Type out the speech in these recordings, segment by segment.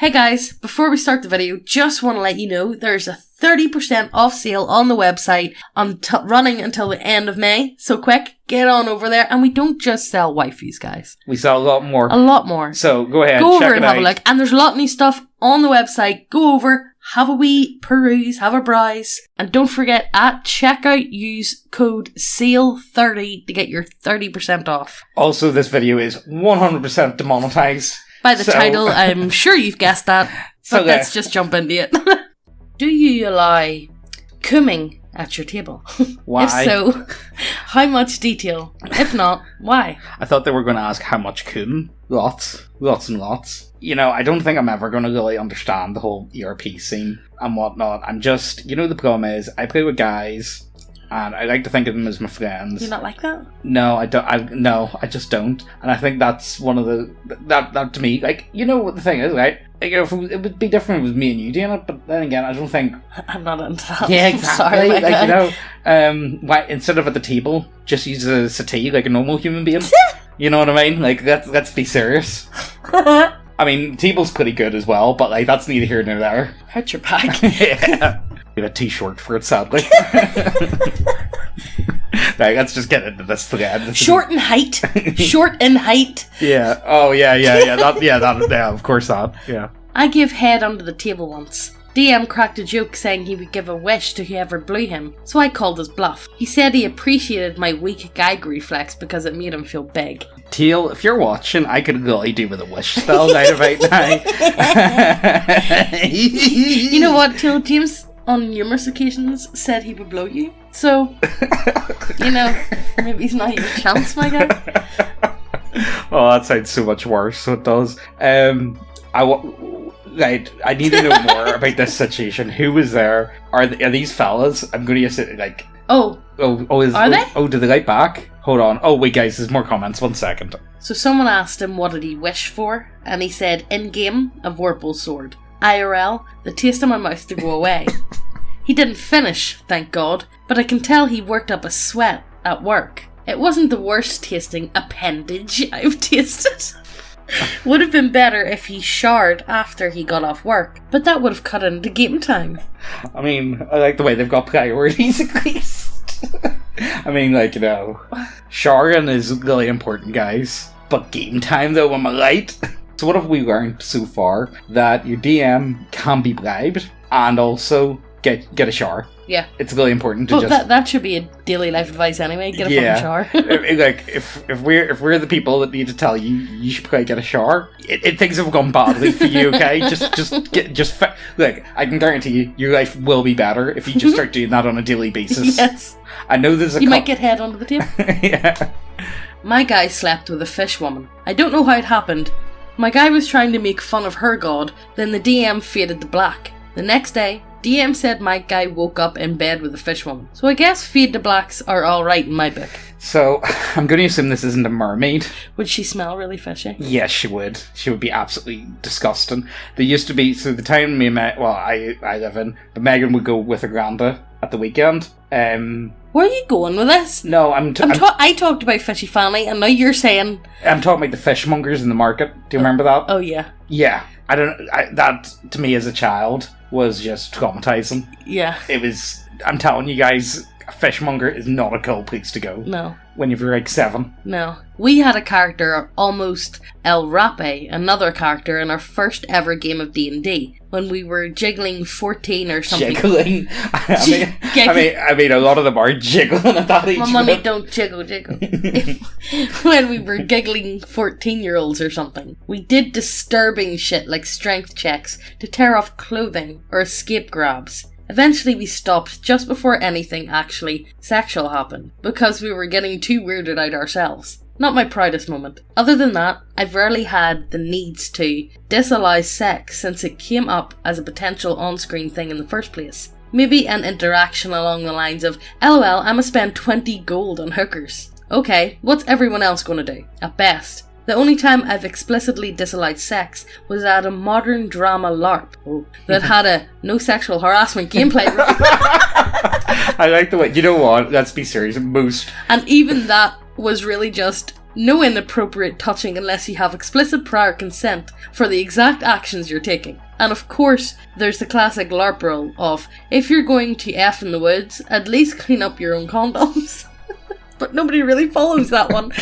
Hey guys, before we start the video, just want to let you know there's a 30% off sale on the website running until the end of May. So quick, get on over there. And we don't just sell waifus, guys. We sell a lot more. A lot more. So go ahead, go check over and it have out. a look. And there's a lot of new stuff on the website. Go over, have a wee peruse, have a browse. And don't forget, at checkout, use code SALE30 to get your 30% off. Also, this video is 100% demonetized. By the title, I'm sure you've guessed that. But let's just jump into it. Do you allow COOMing at your table? Why? If so, how much detail? If not, why? I thought they were going to ask how much COOM. Lots and lots. You know, I don't think I'm ever going to really understand the whole ERP scene and whatnot. I'm just, the problem is, I play with guys, and I like to think of them as my friends. You not like that? No, I don't. No, I just don't. And I think that's one of the that to me, like, what the thing is, right? Like, it would be different with me and you doing it, but then again, I don't think I'm not into that. Yeah, exactly. Sorry, like, why instead of at the table, just use a settee like a normal human being? You know what I mean? Like, let's be serious. I mean, table's pretty good as well, but like that's neither here nor there. Hurt your back. Yeah. You're too short for it, sadly. Right, let's just get into this thread. Short in height. Short in height. Yeah. Oh, yeah. Yeah, of course that. Yeah. I gave head under the table once. DM cracked a joke saying he would give a wish to whoever blew him, so I called his bluff. He said he appreciated my weak gag reflex because it made him feel big. Teal, if you're watching, I could really do with a wish spell right now. You know what, Teal? James, on numerous occasions, said he would blow you. So, maybe he's not your chance, my guy. Oh, that sounds so much worse, so it does. Right, I need to know more about this situation. Who was there? Are these fellas? I'm going to say, like... Are they? Oh, did they write back? Hold on. Oh, wait, guys, there's more comments. 1 second. So someone asked him what did he wish for, and he said, in-game, a Vorpal Sword. IRL, the taste in my mouth to go away. He didn't finish, thank God, but I can tell he worked up a sweat at work. It wasn't the worst tasting appendage I've tasted. Would have been better if he showered after he got off work, but that would have cut into game time. I mean, I like the way they've got priorities at least. I mean, showering is really important, guys. But game time, though, am I right? So what have we learned so far? That your DM can be bribed and also get a shower. Yeah. It's really important to that should be a daily life advice anyway. Get a fucking shower. Like if we're the people that need to tell you, you should probably get a shower. Things have gone badly for you, okay? Look, I can guarantee you, your life will be better if you just start doing that on a daily basis. Yes. I know there's you might get head under the table. Yeah. My guy slept with a fish woman. I don't know how it happened. My guy was trying to make fun of her god, then the DM faded to black. The next day, DM said my guy woke up in bed with a fish woman. So I guess fade to blacks are alright in my book. So, I'm going to assume this isn't a mermaid. Would she smell really fishy? Yes, she would. She would be absolutely disgusting. There used to be, so the town I live in, but Megan would go with her granda at the weekend. Where are you going with this? No, I talked about Fishy Fanny, and now you're saying... I'm talking about the fishmongers in the market. Do you remember that? Oh, yeah. Yeah. That, to me as a child, was just traumatizing. Yeah. It was, I'm telling you guys, a fishmonger is not a cool place to go. No. When you're like 7. No. We had a character, almost El Rape, another character in our first ever game of D&D, when we were jiggling 14 or something. Jiggling? I mean, a lot of them are jiggling at that age. My money don't jiggle. When we were giggling 14-year-olds or something. We did disturbing shit like strength checks to tear off clothing or escape grabs. Eventually we stopped just before anything actually sexual happened, because we were getting too weirded out ourselves. Not my proudest moment. Other than that, I've rarely had the needs to disallow sex since it came up as a potential on-screen thing in the first place. Maybe an interaction along the lines of, LOL, I'ma spend 20 gold on hookers. Okay, what's everyone else gonna do? At best. The only time I've explicitly disallowed sex was at a modern drama LARP that had a no sexual harassment gameplay. I like the way, you know what, let's be serious, most. And even that was really just No inappropriate touching unless you have explicit prior consent for the exact actions you're taking. And of course, there's the classic Larp rule of, if you're going to F in the woods, at least clean up your own condoms. But nobody really follows that one.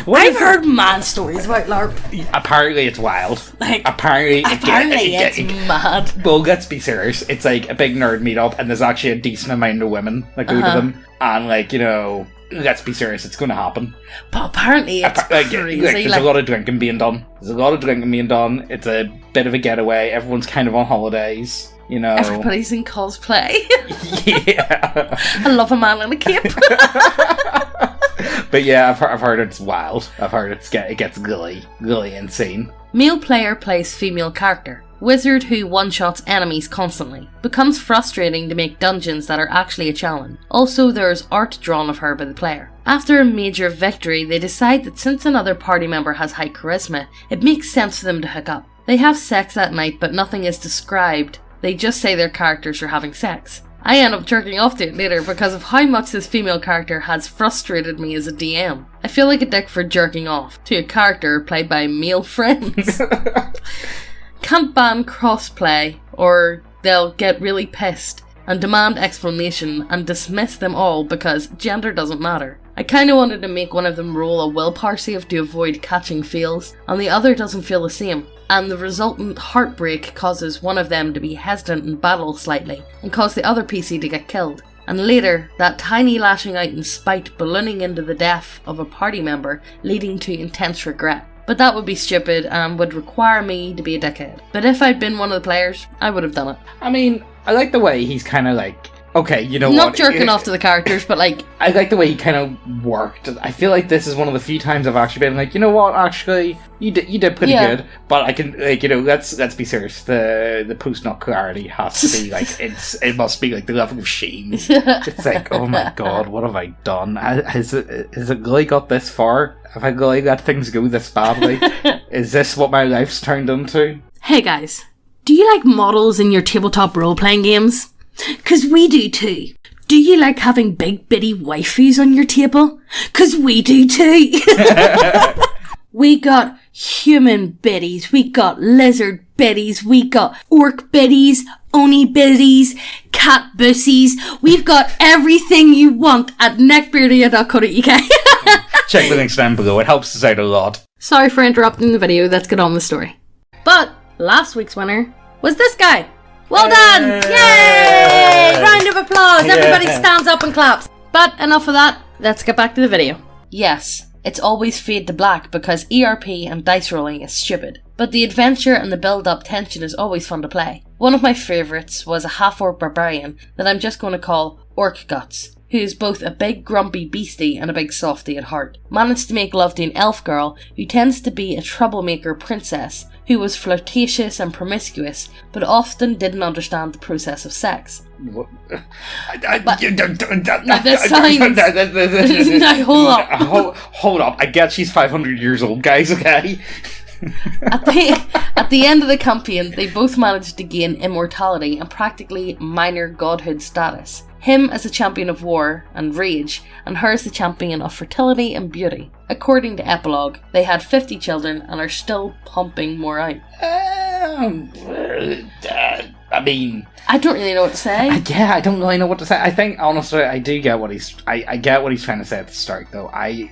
I've heard mad stories about Larp. Apparently it's wild. Apparently it's mad. Well, let's be serious. It's like a big nerd meetup, and there's actually a decent amount of women that go to them. And let's be serious, it's going to happen. But apparently it's crazy. There's a lot of drinking being done. It's a bit of a getaway. Everyone's kind of on holidays. Everybody's in cosplay. Yeah. I love a man in a cape. But yeah, I've heard it's wild. I've heard it gets really insane. Male player plays female character. Wizard who one-shots enemies constantly. Becomes frustrating to make dungeons that are actually a challenge. Also, there's art drawn of her by the player. After a major victory, they decide that since another party member has high charisma, it makes sense for them to hook up. They have sex that night, but nothing is described. They just say their characters are having sex. I end up jerking off to it later because of how much this female character has frustrated me as a DM. I feel like a dick for jerking off to a character played by male friends. Can't ban crossplay or they'll get really pissed and demand explanation and dismiss them all because gender doesn't matter. I kinda wanted to make one of them roll a willpower save to avoid catching fails, and the other doesn't feel the same, and the resultant heartbreak causes one of them to be hesitant in battle slightly, and cause the other PC to get killed. And later, that tiny lashing out in spite ballooning into the death of a party member, leading to intense regret. But that would be stupid and would require me to be a dickhead. But if I'd been one of the players, I would have done it. I mean, I like the way he's kind of like, okay, you know what? Not jerking off to the characters, but like... I like the way he kind of worked. I feel like this is one of the few times I've actually been like, you know what, actually, you did pretty good. But I can, let's be serious. The post-nut clarity has to be like, it must be like the level of shame. It's like, oh my god, what have I done? Has it really got this far? Have I really let things go this badly? Is this what my life's turned into? Hey guys, do you like models in your tabletop role-playing games? 'Cause we do too. Do you like having big bitty waifus on your table? 'Cause we do too. We got human biddies, we got lizard biddies, we got orc biddies, oni biddies, cat bussies. We've got everything you want at neckbeardia.co.uk. Check the links down below, it helps us out a lot. Sorry for interrupting the video, let's get on with the story. But last week's winner was this guy. Well done! Yay! Round of applause! Everybody stands up and claps. But enough of that, let's get back to the video. Yes, it's always fade to black because ERP and dice rolling is stupid. But the adventure and the build-up tension is always fun to play. One of my favourites was a half-orc barbarian that I'm just going to call Orc Guts, who is both a big grumpy beastie and a big softie at heart. Managed to make love to an elf girl who tends to be a troublemaker princess who was flirtatious and promiscuous, but often didn't understand the process of sex. Now this sounds... Now hold up. Hold up, I get she's 500 years old, guys, okay? At the end of the campaign, they both managed to gain immortality and practically minor godhood status. Him as the champion of war and rage, and her as the champion of fertility and beauty. According to Epilogue, they had 50 children and are still pumping more out. I mean... I don't really know what to say. I don't really know what to say. I think, honestly, I do get what he's... I get what he's trying to say at the start, though. I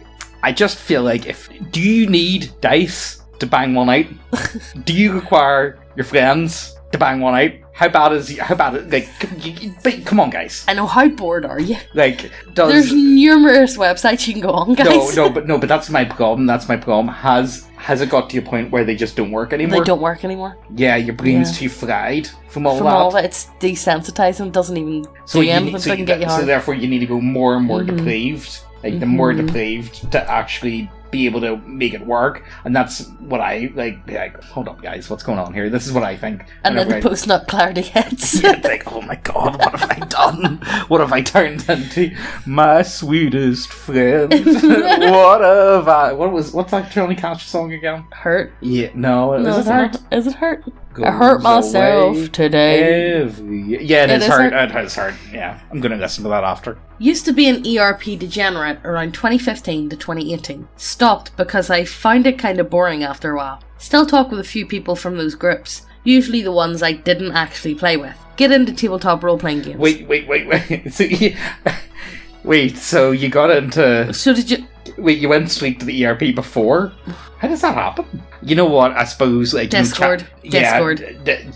just feel like do you need dice to bang one out? Do you require your friends to bang one out? How bad is come on, guys. I know, how bored are you? There's numerous websites you can go on, guys. No, but that's my problem. Has it got to a point where they just don't work anymore? They don't work anymore? Yeah, your brain's too fried from all that. It's desensitizing, doesn't even do anything that can get you hard. So therefore you need to go more and more depraved. The more depraved to actually be able to make it work, and that's what I like. Hold up, guys, what's going on here? This is what I think. And then the post-nut clarity hits. Yeah, it's like, oh my god, what have I done? What have I turned into? My sweetest friend. What have I? What's that Johnny Cash song again? Hurt. Yeah, no, is it Hurt? Is it Hurt? goes I hurt myself away today. Yeah, it is hard. hard. It is hard. Yeah, I'm going to listen to that after. Used to be an ERP degenerate around 2015 to 2018. Stopped because I found it kind of boring after a while. Still talk with a few people from those groups. Usually the ones I didn't actually play with. Get into tabletop role-playing games. Wait. So you got into... So did you... Wait, you went straight to the ERP before? How does that happen? You know what? I suppose like Discord.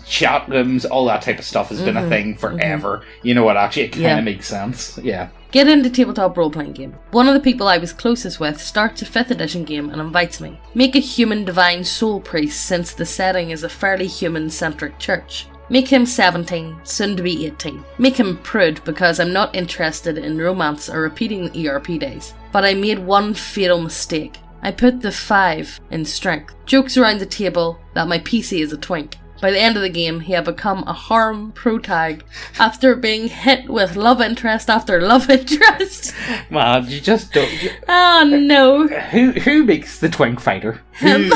Chat rooms, all that type of stuff has been a thing forever. You know what? Actually, it kind of makes sense. Yeah. Get into tabletop role-playing game. One of the people I was closest with starts a 5th edition game and invites me. Make a human divine soul priest since the setting is a fairly human-centric church. Make him 17, soon to be 18. Make him prude because I'm not interested in romance or repeating the ERP days. But I made one fatal mistake. I put the 5 in strength. Jokes around the table that my PC is a twink. By the end of the game, he had become a harm protag after being hit with love interest after love interest. Man, you just don't... Oh no. Who makes the twink fighter? Him.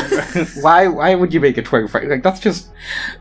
Why would you make a twink fighter? Like, that's just...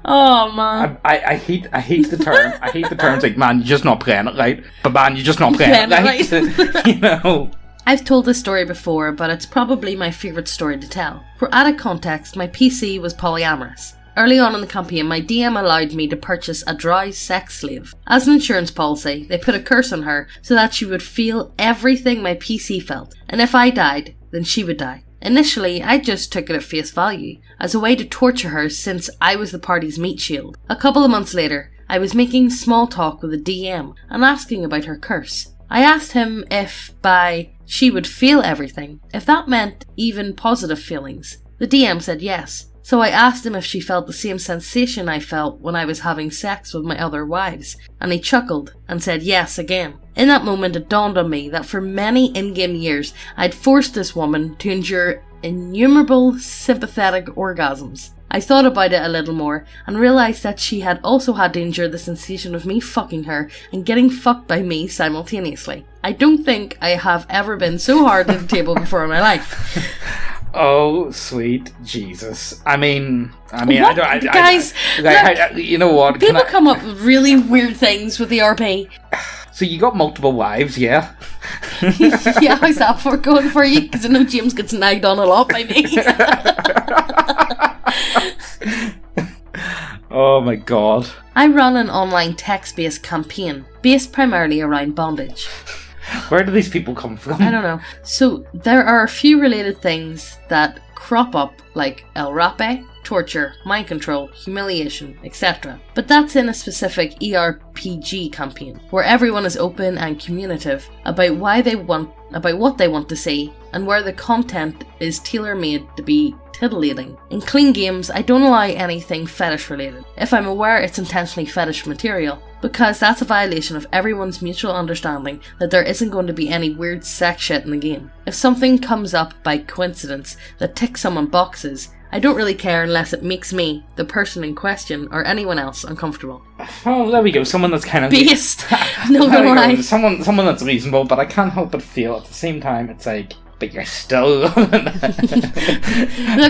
Oh man. I hate the term. I hate the terms like, man, you're just not playing it right. But man, you're just not playing it right. You know... I've told this story before, but it's probably my favourite story to tell. For added context, my PC was polyamorous. Early on in the campaign, my DM allowed me to purchase a drow sex slave. As an insurance policy, they put a curse on her so that she would feel everything my PC felt, and if I died, then she would die. Initially, I just took it at face value, as a way to torture her since I was the party's meat shield. A couple of months later, I was making small talk with the DM and asking about her curse. I asked him if, by she would feel everything, if that meant even positive feelings. The DM said yes, so I asked him if she felt the same sensation I felt when I was having sex with my other wives, and he chuckled and said yes again. In that moment it dawned on me that for many in-game years I'd forced this woman to endure innumerable sympathetic orgasms. I thought about it a little more and realised that she had also had to endure the sensation of me fucking her and getting fucked by me simultaneously. I don't think I have ever been so hard at the table before in my life. Oh, sweet Jesus. I mean, what? Guys, you know what? People come up with really weird things with the RP. So you got multiple wives, yeah? Yeah, how's that for going for you? Because I know James gets nagged on a lot by me. Oh my god. I run an online text-based campaign, based primarily around bondage. Where do these people come from? I don't know. So, there are a few related things that crop up, like El Rape, torture, mind control, humiliation, etc. But that's in a specific ERPG campaign, where everyone is open and communicative about what they want to see, and where the content is tailor-made to be titillating. In clean games, I don't allow anything fetish related. If I'm aware it's intentionally fetish material, because that's a violation of everyone's mutual understanding that there isn't going to be any weird sex shit in the game. If something comes up by coincidence that ticks someone's boxes, I don't really care unless it makes me, the person in question, or anyone else uncomfortable. Oh, there we go. Someone that's kind of... Based! No, don't lie. Someone that's reasonable, but I can't help but feel at the same time it's like, but you're still... Look,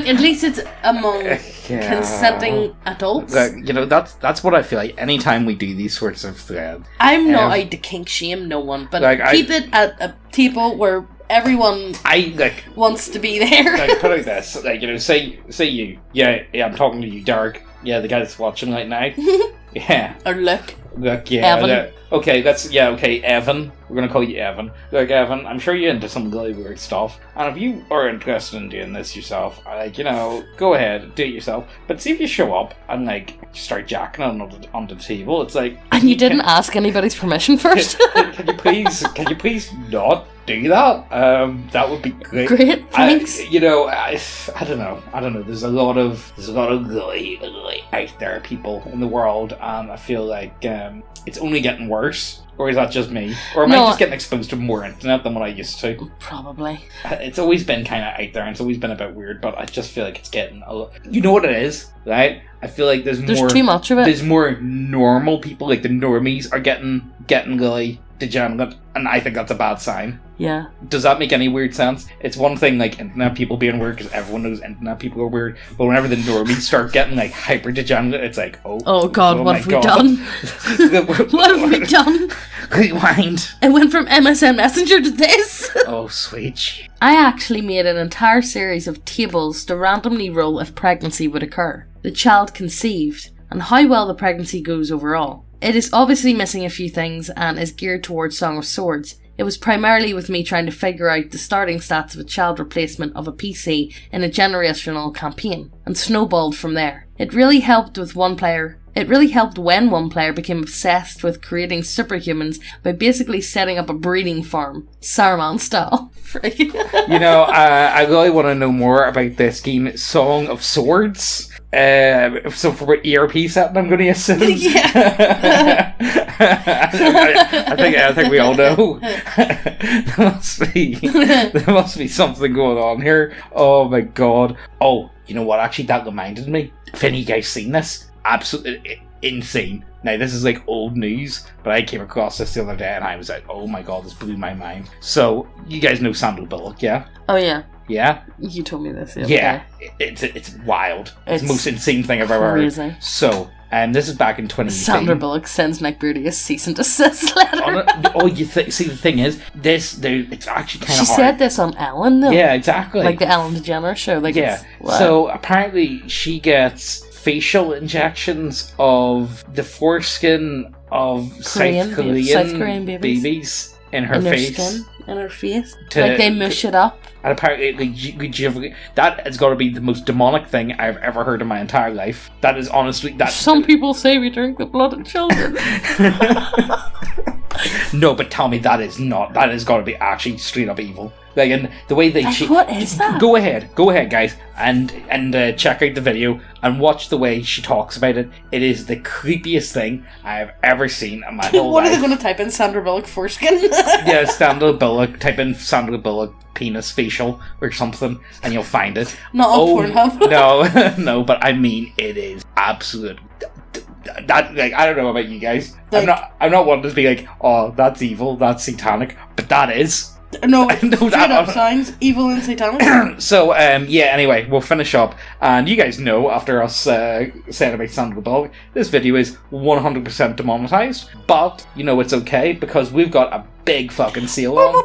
at least it's among consenting adults. Look, you know, that's what I feel like anytime we do these sorts of threads. I'm not out to kink shame no one, but keep it at a table where everyone wants to be there. Put it like this, say you. Yeah, I'm talking to you, Derek. Yeah, the guy that's watching right now. Yeah. Or Look, yeah. Evan. Okay, Evan. We're gonna call you Evan. Look, Evan, I'm sure you're into some really weird stuff, and if you are interested in doing this yourself, go ahead, do it yourself. But see if you show up and start jacking on the table, it's like. And you didn't ask anybody's permission first. Can you please not do that? That would be great. Great, thanks. I don't know. There's a lot of really out there people in the world, and I feel like it's only getting worse. Or is that just me? Or am I just getting exposed to more internet than what I used to? Probably. It's always been kind of out there, and it's always been a bit weird, but I just feel like it's getting a lot... You know what it is, right? I feel like there's more... too much of it. There's more normal people, like the normies are getting really degenerate, and I think that's a bad sign. Yeah. Does that make any weird sense? It's one thing, like, internet people being weird, because everyone knows internet people are weird, but whenever the normies start getting, like, hyper degenerate, it's like, oh God, what have we done? What have we done? Rewind. It went from MSN Messenger to this. Oh, sweet. I actually made an entire series of tables to randomly roll if pregnancy would occur, the child conceived, and how well the pregnancy goes overall. It is obviously missing a few things and is geared towards Song of Swords. It was primarily with me trying to figure out the starting stats of a child replacement of a PC in a generational campaign, and snowballed from there. It really helped when one player became obsessed with creating superhumans by basically setting up a breeding farm, Saruman style. You know, I really want to know more about this game, Song of Swords. So for ERP setting, I'm going to assume. Yeah. I think we all know. There must be something going on here. Oh my god. Oh, you know what? Actually, that reminded me. Have any of you guys seen this? Absolutely insane. Now, this is like old news, but I came across this the other day and I was like, oh my god, this blew my mind. So, you guys know Sandra Bullock, yeah? Oh, yeah. Yeah? You told me this. Yeah. It's wild. It's the most insane thing I've ever heard. So, this is back in 2018. Sandra Bullock sends Neckbeardia a cease and desist letter. See, the thing is, it's actually kind of hard. She said this on Ellen, though. Yeah, exactly. Like the Ellen DeGeneres show. Like, yeah. So, apparently, she gets facial injections of the foreskin of South Korean babies in her face. Skin, in her face. Like they mush it up. And apparently, that has got to be the most demonic thing I've ever heard in my entire life. That is honestly... Some people say we drink the blood of children. No, but tell me that is not... That has got to be actually straight up evil. Like, and the way they... what is that? Go ahead, guys, and check out the video and watch the way she talks about it. It is the creepiest thing I have ever seen in my whole What life. are they going to type in? Sandra Bullock foreskin? Yeah, Sandra Bullock. Type in Sandra Bullock penis facial or something, and you'll find it. Not on Pornhub. No, but I mean, it is absolute. That, like, I don't know about you guys. Like, I'm not one to be like, oh, that's evil, that's satanic, but that is. No, straight up signs, evil and satanic. So, anyway, we'll finish up. And you guys know, after us saying about Sandra Bullock, this video is 100% demonetized. But, you know it's okay, because we've got a big fucking sale on.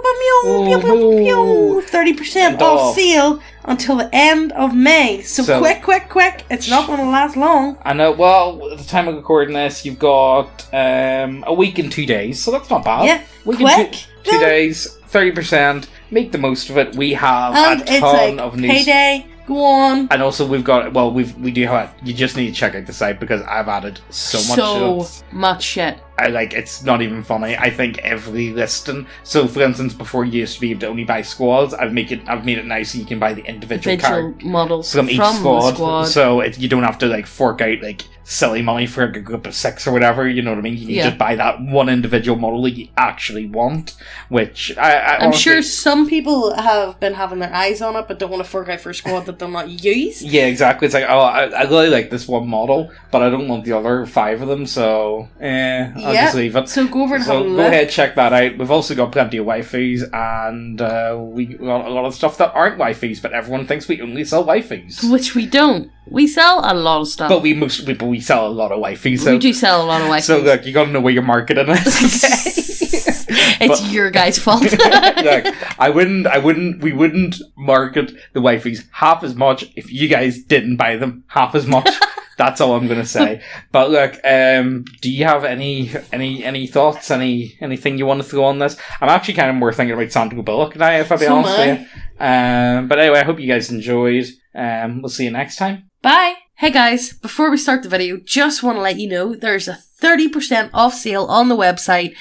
30% off sale until the end of May. So quick. It's not going to last long. I know, well, at the time of recording this, you've got a week and 2 days, so that's not bad. Yeah, quick. 2 days. 30%, make the most of it. We have a ton of news. Payday, go on. And also we've got, well, we do have, you just need to check out the site because I've added so much shit. It's not even funny. I think every listing. So, for instance, before you used to be able to only buy squads, I've made it now so you can buy the individual card models from each squad. So you don't have to fork out silly money for a group of 6 or whatever. You know what I mean? You can just buy that one individual model that you actually want. Which I'm honestly, sure some people have been having their eyes on it, but don't want to fork out for a squad that they'll not use. Yeah, exactly. It's like, oh, I really like this one model, but I don't want the other 5 of them. So I'll just leave it. So go over and have a look. Go ahead, check that out. We've also got plenty of waifus, and we got a lot of stuff that aren't waifus, but everyone thinks we only sell waifus. Which we don't. We sell a lot of stuff. But we sell a lot of waifus. So. We do sell a lot of waifus. So look, you gotta know where you're marketing it. It's your guys' fault. Look, we wouldn't market the waifus half as much if you guys didn't buy them half as much. That's all I'm gonna say. But look, do you have any thoughts? Anything you want to throw on this? I'm actually kind of more thinking about Sandra Bullock now, if I'll be honest with you. But anyway, I hope you guys enjoyed. We'll see you next time. Bye. Hey guys, before we start the video, just want to let you know there's a 30% off sale on the website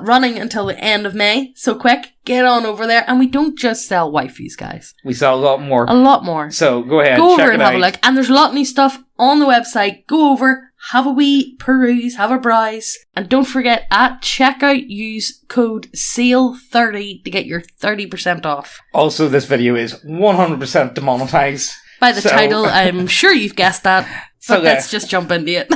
running until the end of May. So quick, get on over there. And we don't just sell waifus, guys. We sell a lot more. A lot more. So go ahead, go check over and have a look. And there's a lot of new stuff on the website. Go over, have a wee peruse, have a browse. And don't forget, at checkout, use code SALE30 to get your 30% off. Also, this video is 100% demonetized. By the title, I'm sure you've guessed that. But let's just jump into it.